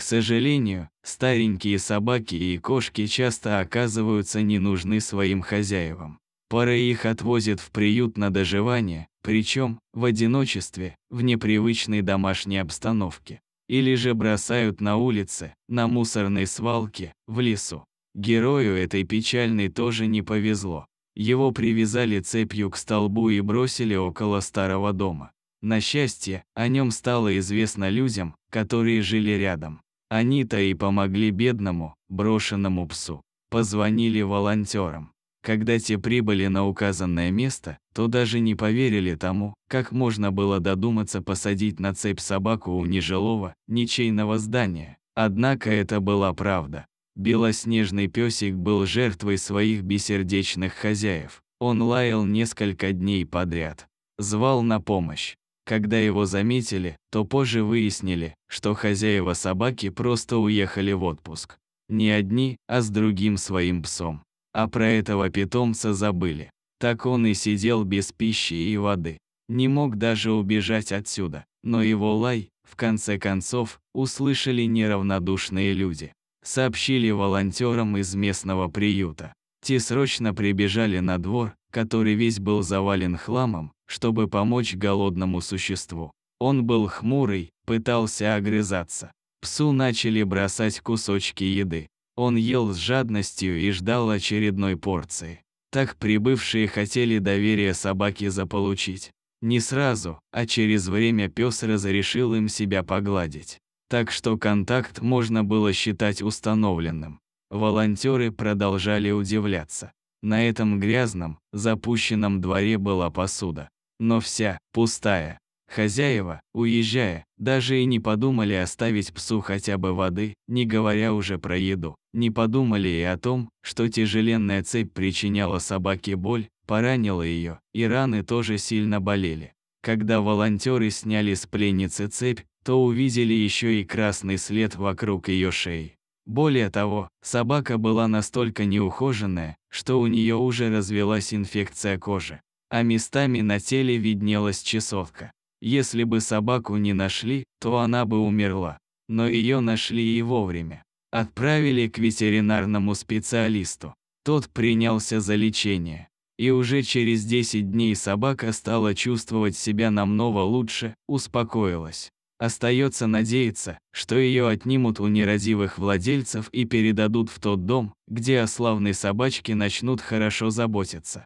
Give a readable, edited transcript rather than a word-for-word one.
сожалению, старенькие собаки и кошки часто оказываются не нужны своим хозяевам. Порой их отвозят в приют на доживание, причем в одиночестве, в непривычной домашней обстановке. Или же бросают на улице, на мусорной свалке, в лесу. Герою этой печальной тоже не повезло. Его привязали цепью к столбу и бросили около старого дома. На счастье, о нем стало известно людям, которые жили рядом. Они-то и помогли бедному, брошенному псу. Позвонили волонтерам. Когда те прибыли на указанное место, то даже не поверили тому, как можно было додуматься посадить на цепь собаку у нежилого, ничейного здания. Однако это была правда. Белоснежный песик был жертвой своих бессердечных хозяев. Он лаял несколько дней подряд. Звал на помощь. Когда его заметили, то позже выяснили, что хозяева собаки просто уехали в отпуск. Не одни, а с другим своим псом. А про этого питомца забыли. Так он и сидел без пищи и воды. Не мог даже убежать отсюда. Но его лай, в конце концов, услышали неравнодушные люди. Сообщили волонтерам из местного приюта. Те срочно прибежали на двор, который весь был завален хламом, чтобы помочь голодному существу. Он был хмурый, пытался огрызаться. Псу начали бросать кусочки еды. Он ел с жадностью и ждал очередной порции. Так прибывшие хотели доверие собаки заполучить. Не сразу, а через время пес разрешил им себя погладить. Так что контакт можно было считать установленным. Волонтеры продолжали удивляться. На этом грязном, запущенном дворе была посуда. Но вся, пустая. Хозяева, уезжая, даже и не подумали оставить псу хотя бы воды, не говоря уже про еду. Не подумали и о том, что тяжеленная цепь причиняла собаке боль, поранила ее, и раны тоже сильно болели. Когда волонтеры сняли с пленницы цепь, то увидели еще и красный след вокруг ее шеи. Более того, собака была настолько неухоженная, что у нее уже развилась инфекция кожи, а местами на теле виднелась чесотка. Если бы собаку не нашли, то она бы умерла. Но ее нашли и вовремя. Отправили к ветеринарному специалисту. Тот принялся за лечение. И уже через 10 дней собака стала чувствовать себя намного лучше, успокоилась. Остается надеяться, что ее отнимут у нерадивых владельцев и передадут в тот дом, где о славной собачке начнут хорошо заботиться.